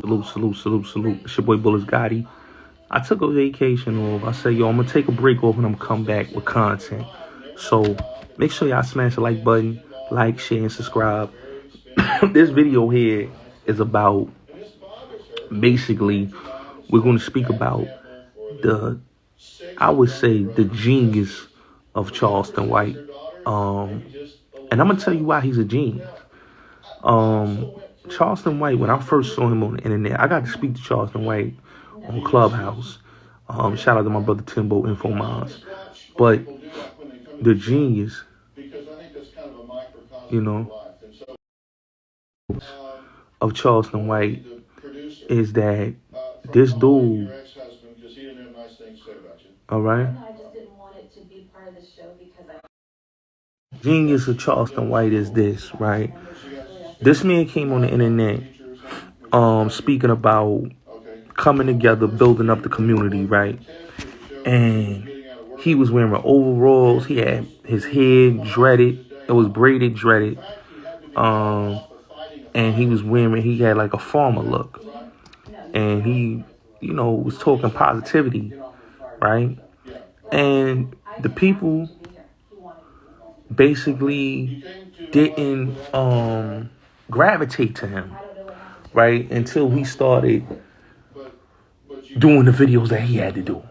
Salute, salute, salute, salute. It's your boy Bullets Gotti. I took a vacation off. I said, yo, I'm gonna take a break off and I'm gonna come back with content. So make sure y'all smash the like button, like, share, and subscribe. This video here is about basically we're gonna speak about the I would say the genius of Charleston White. And I'm gonna tell you why he's a genius. Um, Charleston White, when I first saw him on the internet, I got to speak to Charleston White on Clubhouse. Shout out to my brother Timbo Info Mons. But the genius, you know, of Charleston White is that this dude, all right, genius of Charleston White is this, right? This man came on the internet speaking about coming together, building up the community, right? And he was wearing overalls. He had his head dreaded. It was braided, dreaded. And he had like a farmer look. And he, was talking positivity, right? And the people basically didn't gravitate to him, right? Until he started doing the videos that he had to do.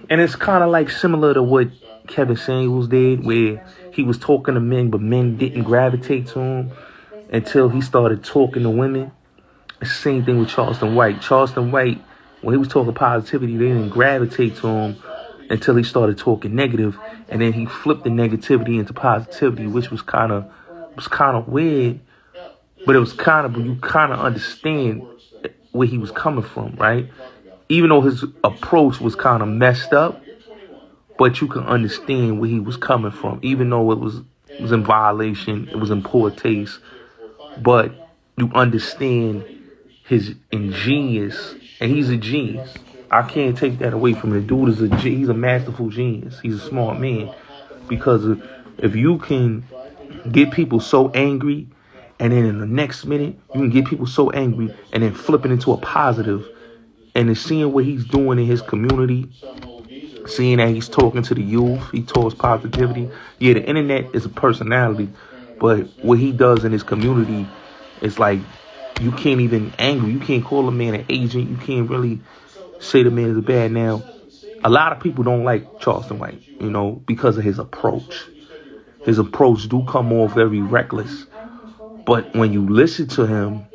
And it's kind of like similar to what Kevin Samuels did, where he was talking to men, but men didn't gravitate to him until he started talking to women. It's the same thing with Charleston White. Charleston White, when he was talking positivity, they didn't gravitate to him until he started talking negative, and then he flipped the negativity into positivity, which was kind of weird, but it was kind of, you kind of understand where he was coming from, right? Even though his approach was kind of messed up, but you can understand where he was coming from. Even though it was in violation, it was in poor taste, but you understand his ingenious, and he's a genius. I can't take that away from him. The dude he's a masterful genius. He's a smart man, because if you can get people so angry, and then in the next minute you can get people so angry, and then flip it into a positive. And then seeing what he's doing in his community, seeing that he's talking to the youth, he talks positivity. Yeah, the internet is a personality, but what he does in his community is like, you can't even angry. You can't call a man an agent. You can't really say the man is bad. Now, a lot of people don't like Charleston White, because of his approach. His approach do come off very reckless. But when you listen to him,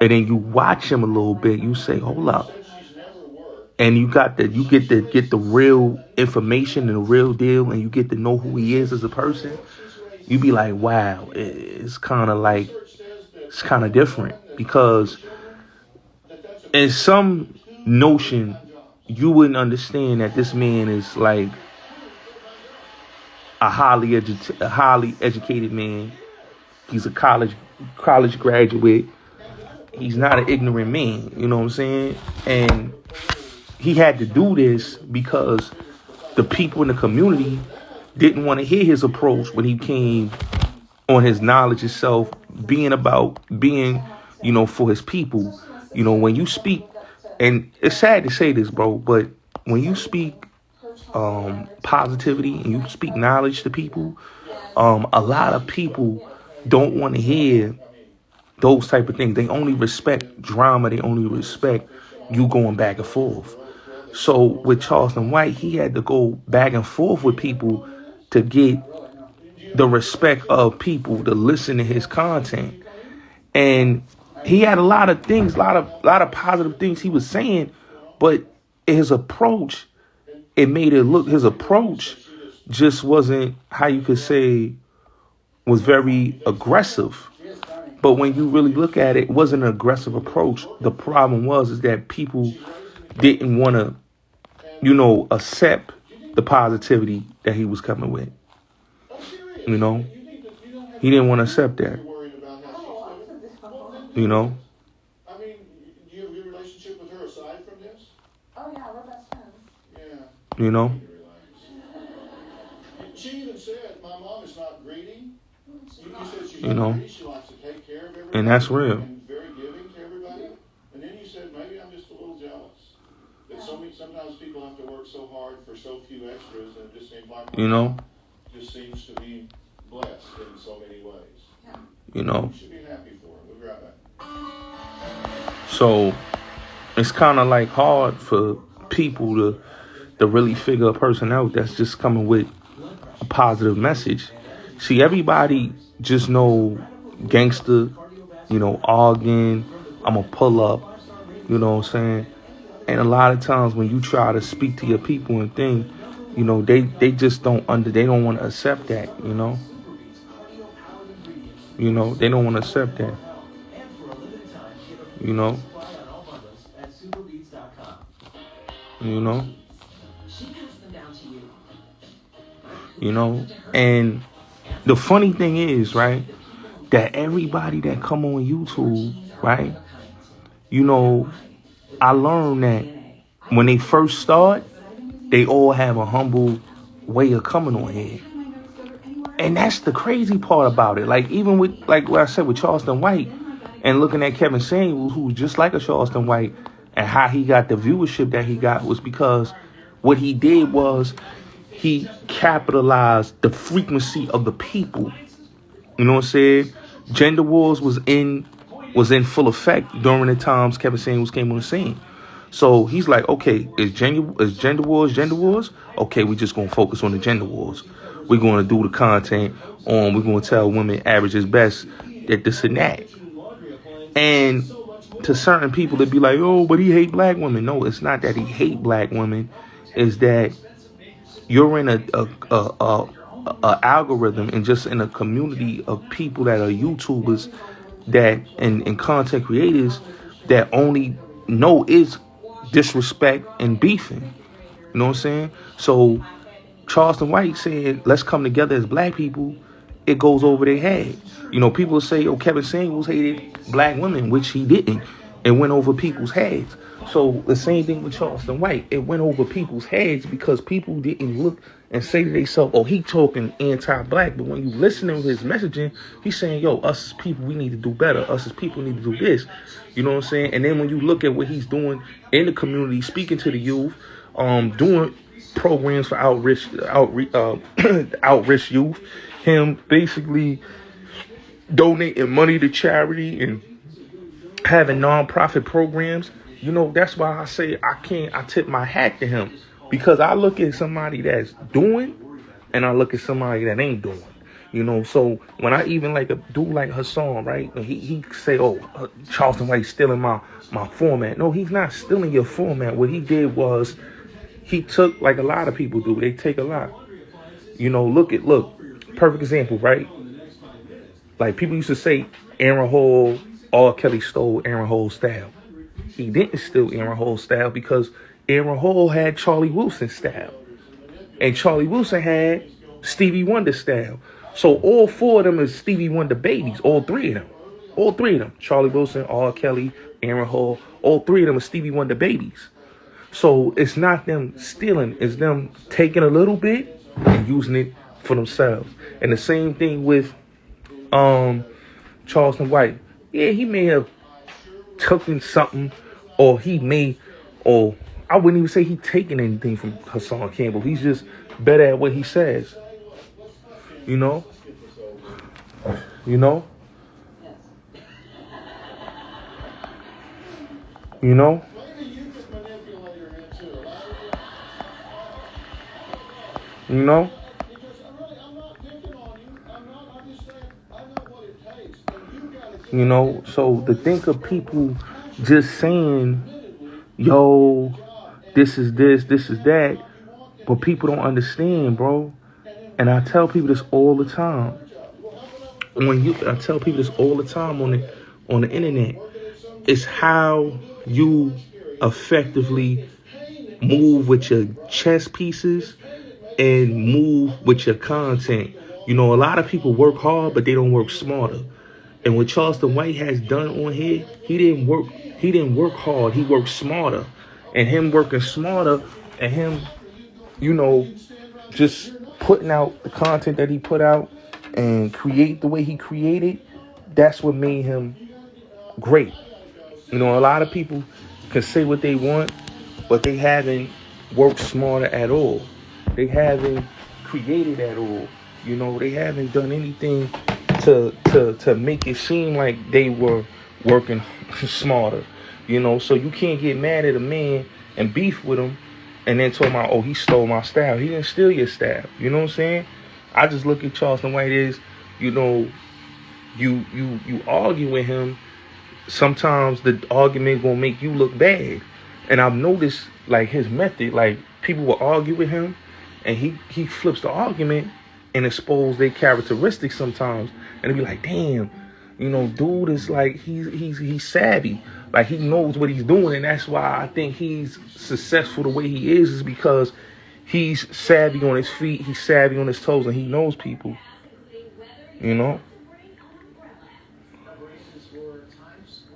and then you watch him a little bit, you say, hold up. And you get the real information and the real deal, and you get to know who he is as a person. You be like, wow, it's kind of different, because in some notion, you wouldn't understand that this man is like a highly educated man. He's a college graduate. He's not an ignorant man, you know what I'm saying? And he had to do this because the people in the community didn't want to hear his approach when he came on his knowledge itself, being for his people. When you speak, and it's sad to say this, bro, but when you speak positivity and you speak knowledge to people, a lot of people don't want to hear those type of things. They only respect drama. They only respect you going back and forth. So with Charleston White, he had to go back and forth with people to get the respect of people to listen to his content. And he had a lot of things, a lot of positive things he was saying, but his approach, his approach just wasn't, how you could say, was very aggressive. But when you really look at it, it wasn't an aggressive approach. The problem is that people didn't want to, accept the positivity that he was coming with. He didn't want to accept that. I mean, do you have a good relationship with her aside from this? Oh yeah, we're best friends. Yeah. She even said, my mom is not greedy. You said she's not greedy. She likes to take care of everybody. And that's real. And very giving to everybody. And then said, maybe I'm just a little jealous. That sometimes people have to work so hard for so few extras, and it just seems like just seems to be blessed in so many ways. You know. You should be happy for him. We'll be right back. So it's kind of like hard for people to really figure a person out that's just coming with a positive message. See, everybody just know gangster, arguing, I'm going to pull up, you know what I'm saying? And a lot of times when you try to speak to your people and things, they just they don't want to accept that, they don't want to accept that, and the funny thing is, right, that everybody that come on YouTube, right, I learned that when they first start, they all have a humble way of coming on here. And that's the crazy part about it. Like, even with, like what I said with Charleston White, and looking at Kevin Samuels, who's just like a Charleston White, and how he got the viewership that he got was because what he did was he capitalized the frequency of the people. You know what I'm saying? Gender wars was in full effect during the times Kevin Samuels came on the scene. So he's like, okay, is gender wars? Okay, we just gonna focus on the gender wars. We're gonna do the content on. We're gonna tell women average is best at this and that. And to certain people, they'd be like, oh, but he hate black women. No, it's not that he hate black women. It's that you're in a algorithm and just in a community of people that are YouTubers that and content creators that only know is disrespect and beefing. You know what I'm saying? So Charleston White said, let's come together as black people. It goes over their head. People say, oh, Kevin Samuels hated black women, which he didn't. It went over people's heads. So the same thing with Charleston White. It went over people's heads because people didn't look and say to themselves, oh, he talking anti-black. But when you listen to his messaging, he's saying, yo, us as people, we need to do better. Us as people need to do this. You know what I'm saying? And then when you look at what he's doing in the community, speaking to the youth, doing programs for outreach youth, him basically donating money to charity and having nonprofit programs. That's why I say I tip my hat to him, because I look at somebody that's doing and I look at somebody that ain't doing. So when I even like a dude like Hassan, right, and he say, oh, Charleston White stealing my format. No, he's not stealing your format. What he did was he took, like a lot of people do, they take a lot. Look, perfect example, right? Like people used to say Aaron Hall, R. Kelly stole Aaron Hall's style. He didn't steal Aaron Hall's style because Aaron Hall had Charlie Wilson's style. And Charlie Wilson had Stevie Wonder's style. So all four of them is Stevie Wonder babies. All three of them. Charlie Wilson, R. Kelly, Aaron Hall. All three of them are Stevie Wonder babies. So it's not them stealing. It's them taking a little bit and using it for themselves. And the same thing with Charleston White. Yeah, he may have taken something, or I wouldn't even say he taking anything from Hassan Campbell. He's just better at what he says. You know? You know? You know? You know? You know, so to think of people just saying, yo, this is this, this is that, but people don't understand, bro. And I tell people this all the time. I tell people this all the time on the internet. It's how you effectively move with your chess pieces and move with your content. You know, a lot of people work hard, but they don't work smarter. And what Charleston White has done on here, he didn't work hard, he worked smarter. And him working smarter and him, you know, just putting out the content that he put out and create the way he created, that's what made him great. You know, a lot of people can say what they want, but they haven't worked smarter at all. They haven't created at all. You know, they haven't done anything to make it seem like they were working smarter. You know, so you can't get mad at a man and beef with him and then talk about, oh, he stole my style. He didn't steal your style. You know what I'm saying? I just look at Charleston White as, you know, you argue with him. Sometimes the argument gonna make you look bad. And I've noticed, like, his method, like, people will argue with him and he flips the argument and expose their characteristics sometimes. And it'll be like, damn, you know, dude is like, he's savvy. Like, he knows what he's doing. And that's why I think he's successful the way he is because he's savvy on his feet, he's savvy on his toes, and he knows people. You know?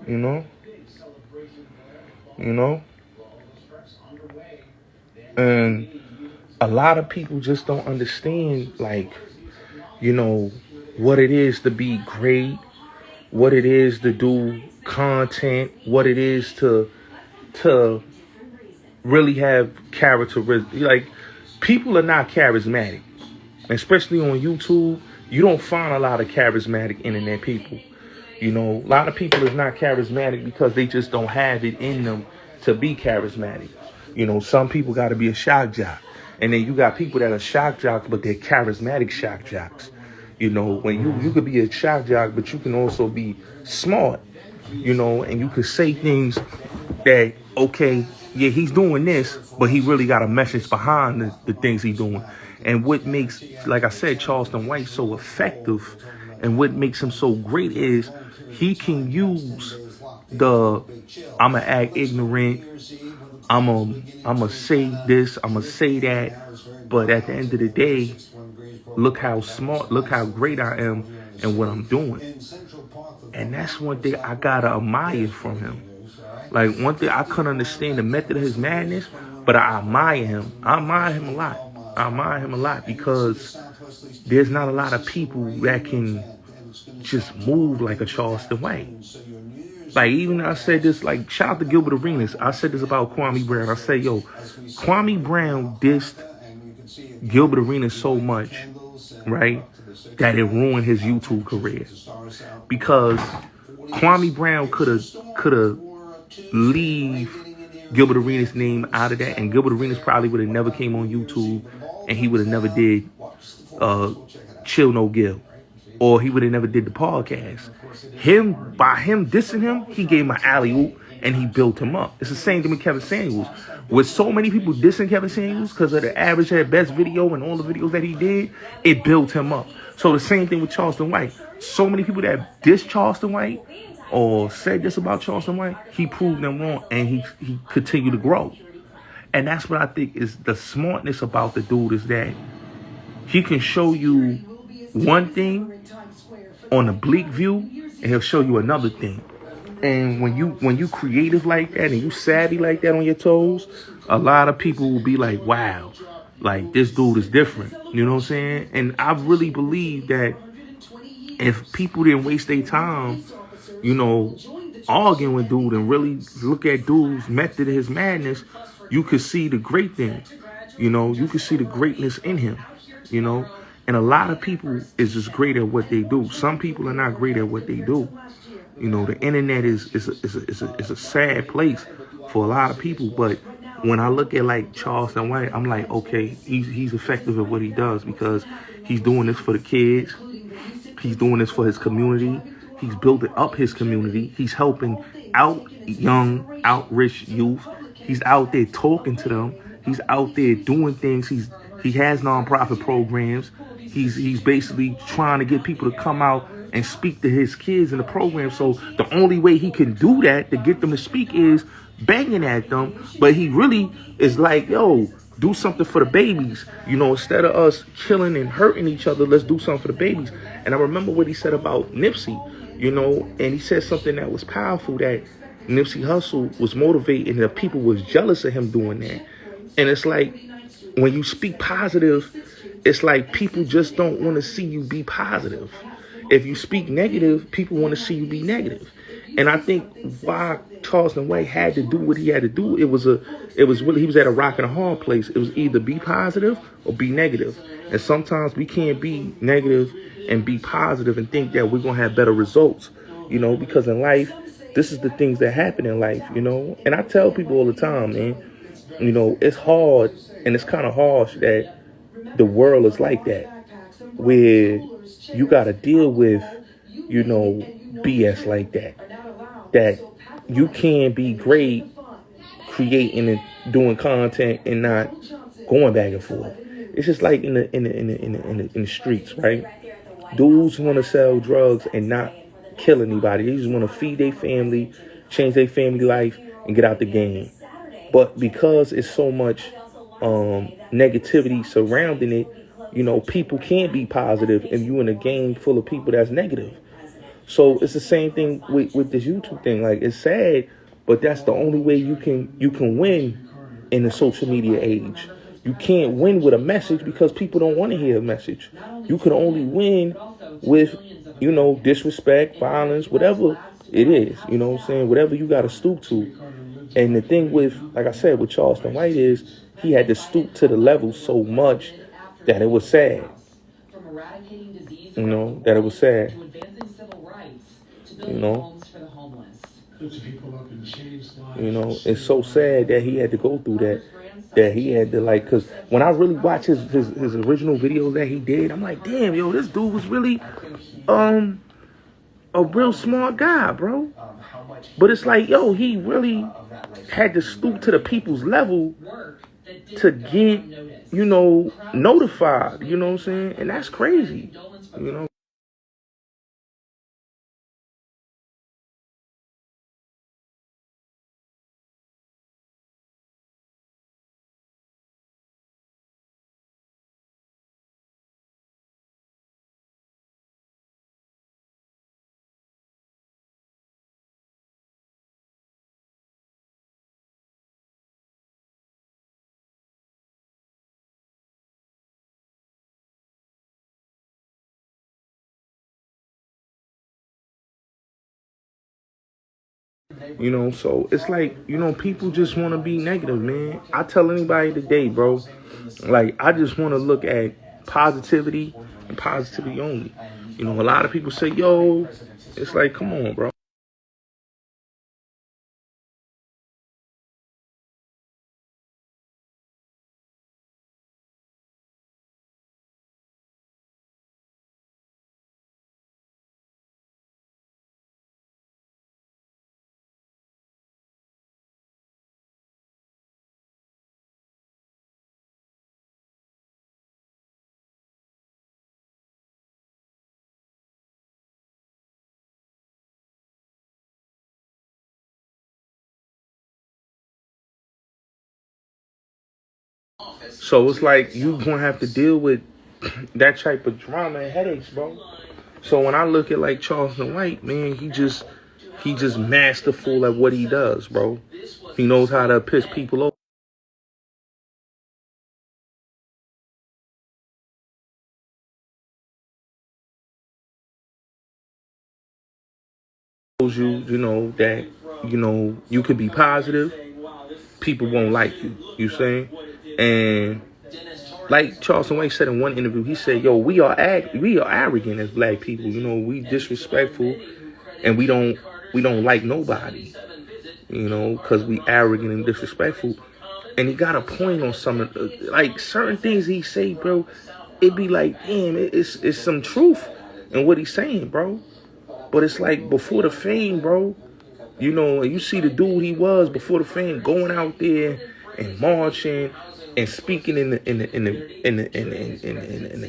You know? You know? And a lot of people just don't understand, like, you know, what it is to be great, what it is to do content, what it is to really have characteristics. Like, people are not charismatic, especially on YouTube. You don't find a lot of charismatic internet people. You know, a lot of people is not charismatic because they just don't have it in them to be charismatic. You know, some people got to be a shock jock. And then you got people that are shock jocks, but they're charismatic shock jocks. You know, when you could be a shock jock, but you can also be smart, you know, and you could say things that, okay, yeah, he's doing this, but he really got a message behind the things he's doing. And what makes, like I said, Charleston White so effective and what makes him so great is he can use I'ma act ignorant, I'ma say this, I'ma say that, but at the end of the day, look how smart, look how great I am and what I'm doing. And that's one thing I gotta admire from him. Like, one thing I couldn't understand the method of his madness, but I admire him. I admire him a lot. I admire him a lot because there's not a lot of people that can just move like a Charleston White. Like, even I said this, like, shout out to Gilbert Arenas. I said this about Kwame Brown. I said, yo, Kwame Brown dissed Gilbert Arenas so much, right, that it ruined his YouTube career. Because Kwame Brown could have leave Gilbert Arenas' name out of that, and Gilbert Arenas probably would have never came on YouTube, and he would have never did Chill No Gil, or he would have never did the podcast. By him dissing him, he gave him an alley-oop, and he built him up. It's the same thing with Kevin Samuels. With so many people dissing Kevin Samuels because of the average had best video and all the videos that he did, it built him up. So the same thing with Charleston White. So many people that dissed Charleston White or said this about Charleston White, he proved them wrong, and he continued to grow. And that's what I think is the smartness about the dude, is that he can show you one thing on a bleak view, and he'll show you another thing. And when you creative like that and you savvy like that on your toes, a lot of people will be like, wow, like, this dude is different. You know what I'm saying? And I really believe that if people didn't waste their time, you know, arguing with dude and really look at dude's method of his madness, you could see the great things. You know, you could see the greatness in him, you know. And a lot of people is just great at what they do. Some people are not great at what they do. You know, the internet is a sad place for a lot of people. But when I look at, like, Charleston White, I'm like, okay, he's effective at what he does because he's doing this for the kids. He's doing this for his community. He's building up his community. He's helping out young, out rich youth. He's out there talking to them. He's out there doing things. He has nonprofit programs. He's basically trying to get people to come out and speak to his kids in the program. So the only way he can do that to get them to speak is banging at them. But he really is like, yo, do something for the babies. You know, instead of us killing and hurting each other, let's do something for the babies. And I remember what he said about Nipsey, you know, and he said something that was powerful, that Nipsey Hussle was motivated and the people was jealous of him doing that. And it's like, when you speak positive, it's like people just don't want to see you be positive. If you speak negative, people want to see you be negative. And I think why Charleston White had to do what he had to do, it was really, he was at a rock and a hard place. It was either be positive or be negative. And sometimes we can't be negative and be positive and think that we're going to have better results, because in life, this is the things that happen in life, And I tell people all the time, man, it's hard and it's kind of harsh that the world is like that, where you got to deal with, BS like that you can be great creating and doing content and not going back and forth. It's just like in the streets, right? Dudes want to sell drugs and not kill anybody. They just want to feed their family, change their family life, and get out the game. But because it's so much negativity surrounding it, people can't be positive if you're in a game full of people that's negative. So it's the same thing with this YouTube thing. Like, it's sad, but that's the only way you can win in the social media age. You can't win with a message because people don't want to hear a message. You can only win with, disrespect, violence, whatever it is. You know what I'm saying? Whatever you got to stoop to. And the thing with, like I said, with Charleston White is he had to stoop to the level so much that it was sad. That it was sad. It's so sad that he had to go through that he had to, like, because when I really watch his original videos that he did, I'm like, damn, yo, this dude was really a real smart guy, bro. But it's like, yo, he really had to stoop to the people's level to get, notified, you know what I'm saying? And that's crazy, So it's like, people just want to be negative, man. I tell anybody today, bro, like, I just want to look at positivity and positivity only. A lot of people say, yo, it's like, come on, bro. So it's like you gonna have to deal with that type of drama and headaches, bro. So when I look at like Charleston White, man, he just masterful at what he does, bro. He knows how to piss people off. That you could be positive. People won't like you. You saying? And like Charleston White said in one interview, he said, "Yo, we are arrogant as black people. We disrespectful, and we don't like nobody. Because we arrogant and disrespectful." And he got a point on some of like certain things he say, bro. It be like, damn, it's some truth in what he's saying, bro. But it's like before the fame, bro. And you see the dude he was before the fame, going out there and marching and speaking in the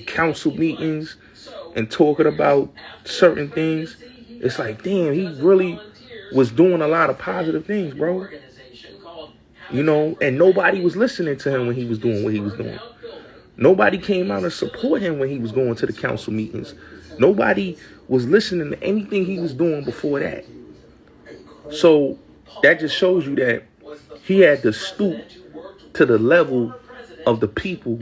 council meetings and talking about certain things. It's like, damn, he really was doing a lot of positive things, bro. And nobody was listening to him when he was doing what he was doing. Nobody came out and support him when he was going to the council meetings. Nobody was listening to anything he was doing before that. So that just shows you that he had to stoop to the level of the people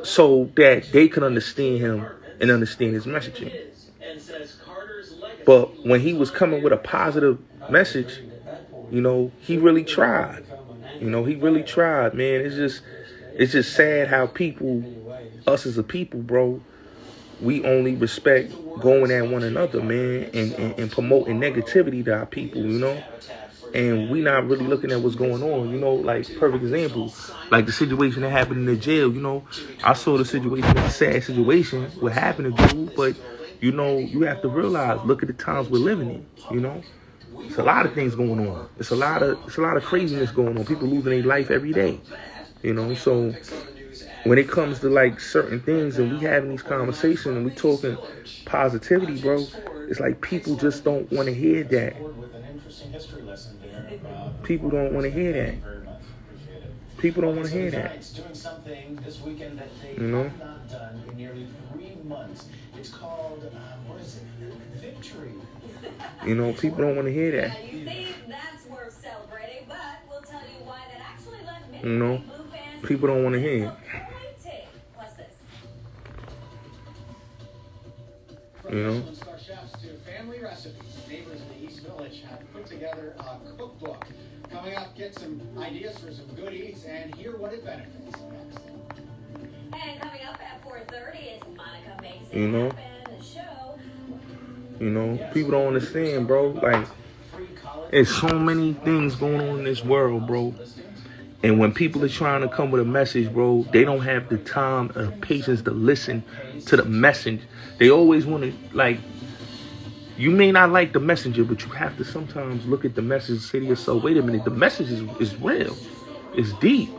so that they could understand him and understand his messaging. But when he was coming with a positive message, you know, he really tried. You know, he really tried, man. It's just sad how people, us as a people, bro, we only respect going at one another, man, and promoting negativity to our people, you know? And we not really looking at what's going on, you know? Like, perfect example, like the situation that happened in the jail, you know? I saw the situation, it's a sad situation, what happened to dude, but, you know, you have to realize, look at the times we're living in, you know? It's a lot of things going on. It's a lot of craziness going on. People losing their life every day, you know? So when it comes to like certain things and we having these conversations and we talking positivity, bro, it's like people just don't want to hear that. People don't want to hear that. People don't want to hear that. You know? It's called, what is it? Victory. You know, people don't want to hear that. You think that's worth celebrating, but we'll tell you why that actually left many, you know, people don't want to hear it. You know? Chefs to family recipes. Neighbors in the East Village have put together a cookbook. Coming up, get some ideas for some good eats and hear what it benefits next. And coming up at 4:30 is Monica Makes It Happen, the show. You know, people don't understand, bro. Like, there's so many things going on in this world, bro. And when people are trying to come with a message, bro, they don't have the time or patience to listen to the message. They always want to, like, you may not like the messenger, but you have to sometimes look at the message and say to yourself, wait a minute, the message is real. It's deep.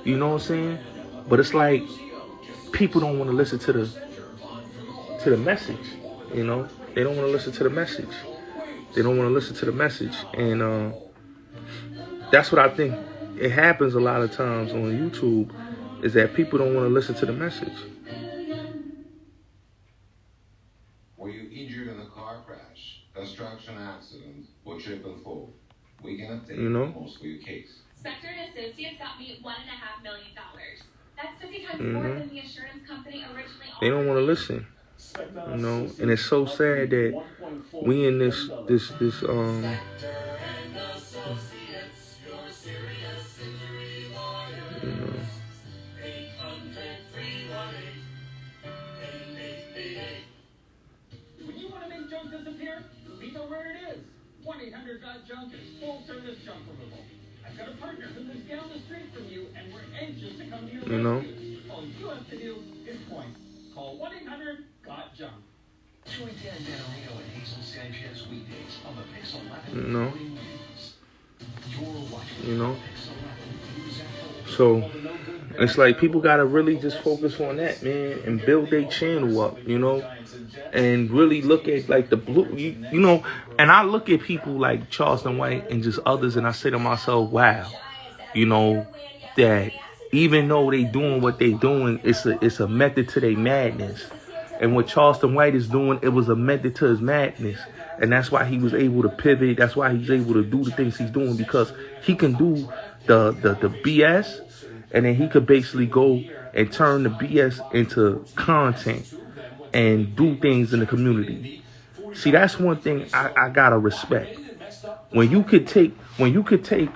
You know what I'm saying? But it's like, people don't want to listen to the message, you know? They don't want to listen to the message. They don't want to listen to the message. And that's what I think it happens a lot of times on YouTube, is that people don't want to listen to the message. Were you injured in a car crash, construction accident, or trip and fall? We can update most of your case. Specter and Associates got me $1.5 million. That's 50 times more than the insurance company originally offered. They don't want to listen. You know, and it's so sad that we in this When you want to make junk disappear, we know where it is. 1-800-GOT-JUNK is full service junk removal. I've got a partner who lives down the street from you, and we're anxious to come to your rescue. All you have to do is point. Call 1-800-GOT-JUNK. Tune in Dan Marino and Hazel Sanchez weekdays on the Pixel 11 Morning News. You're watching Pixel 11 News at home. So it's like people gotta really just focus on that, man, and build their channel up, you know, and really look at like the blue, you know. And I look at people like Charleston White and just others, and I say to myself, wow, you know, that even though they doing what they doing, it's a method to their madness. And what Charleston White is doing, it was a method to his madness. And that's why he was able to pivot. That's why he's able to do the things he's doing, because he can do the BS, and then he could basically go and turn the BS into content and do things in the community. See, that's one thing I gotta respect. When you could take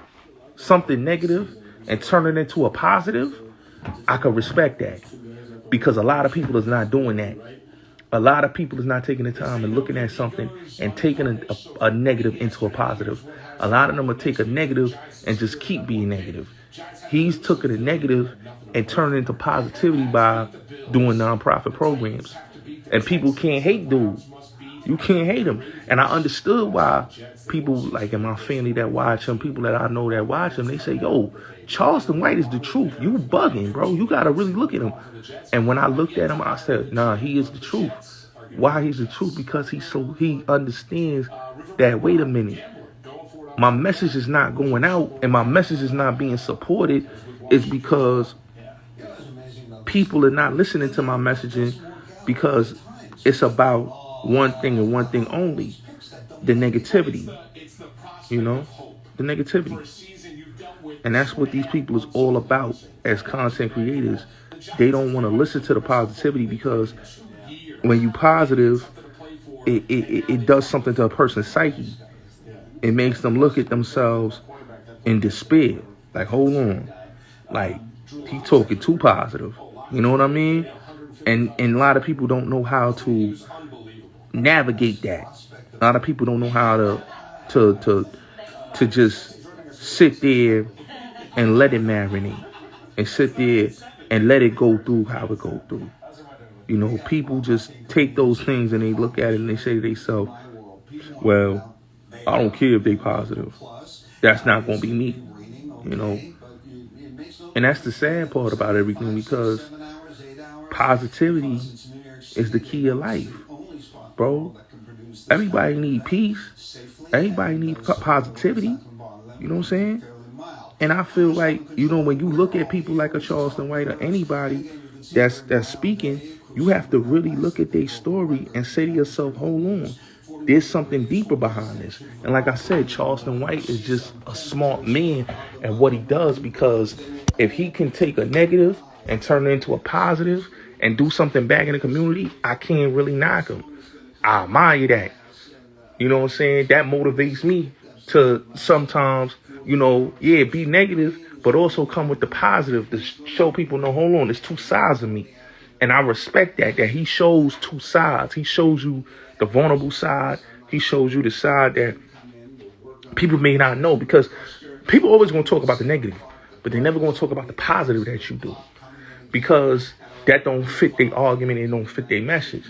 something negative and turn it into a positive, I could respect that. Because a lot of people is not doing that. A lot of people is not taking the time and looking at something and taking a negative into a positive. A lot of them will take a negative and just keep being negative. He's taken a negative and turned it into positivity by doing nonprofit programs. And people can't hate dude. You can't hate him. And I understood why people like in my family that watch him, people that I know that watch him, they say, yo, Charleston White is the truth. You bugging, bro. You got to really look at him. And when I looked at him, I said, nah, he is the truth. Why he's the truth? Because he understands that, wait a minute, my message is not going out and my message is not being supported is because people are not listening to my messaging, because it's about one thing and one thing only, the negativity, you know, the negativity. And that's what these people is all about as content creators. They don't want to listen to the positivity, because when you positive, it does something to a person's psyche. It makes them look at themselves in despair. Like, hold on. Like, he talking too positive. You know what I mean? And a lot of people don't know how to navigate that. A lot of people don't know how to just sit there and let it marinate. And sit there and let it go through how it go through. You know, people just take those things and they look at it and they say to themselves, well, I don't care if they positive. That's not going to be me, you know. And that's the sad part about everything, because positivity is the key of life, bro. Everybody need peace. Everybody need positivity. You know what I'm saying? And I feel like, you know, when you look at people like a Charleston White or anybody that's speaking, you have to really look at their story and say to yourself, hold on, there's something deeper behind this. And like I said, Charleston White is just a smart man at what he does, because if he can take a negative and turn it into a positive and do something back in the community, I can't really knock him. I admire that. You know what I'm saying? That motivates me to sometimes, you know, yeah, be negative, but also come with the positive to show people, no, hold on, there's two sides of me. And I respect that he shows two sides. He shows you the vulnerable side. He shows you the side that people may not know, because people always going to talk about the negative, but they're never going to talk about the positive that you do, because that don't fit their argument and don't fit their message.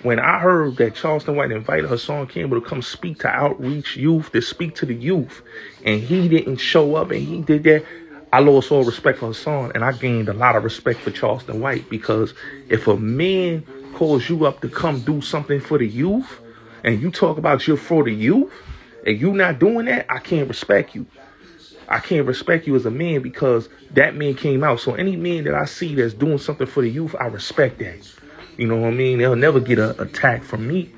When I heard that Charleston White invited Hassan Campbell to come speak to outreach youth, to speak to the youth, and he didn't show up and he did that, I lost all respect for Hassan, and I gained a lot of respect for Charleston White, because if a man calls you up to come do something for the youth, and you talk about you're for the youth, and you not doing that, I can't respect you. I can't respect you as a man, because that man came out. So any man that I see that's doing something for the youth, I respect that. You know what I mean? They'll never get an attack from me,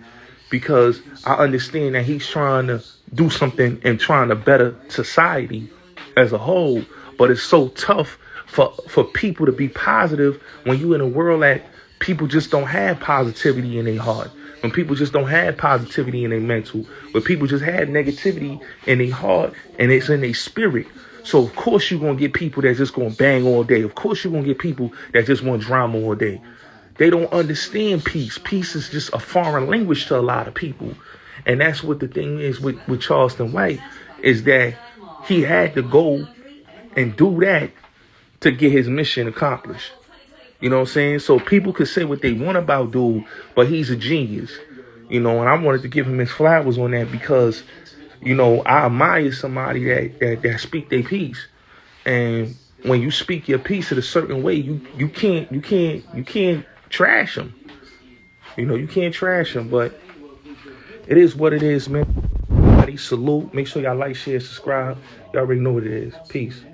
because I understand that he's trying to do something and trying to better society as a whole. But it's so tough for people to be positive when you in a world that people just don't have positivity in their heart. When people just don't have positivity in their mental. When people just have negativity in their heart and it's in their spirit. So of course you're going to get people that's just going to bang all day. Of course you're going to get people that just want drama all day. They don't understand peace. Peace is just a foreign language to a lot of people. And that's what the thing is with Charleston White, is that he had to go and do that to get his mission accomplished. You know what I'm saying? So people could say what they want about dude, but he's a genius. You know, and I wanted to give him his flowers on that, because, you know, I admire somebody that speak their piece. And when you speak your piece in a certain way, you can't trash them. You know, you can't trash them, but it is what it is, man. Everybody salute. Make sure y'all like, share, subscribe. Y'all already know what it is. Peace.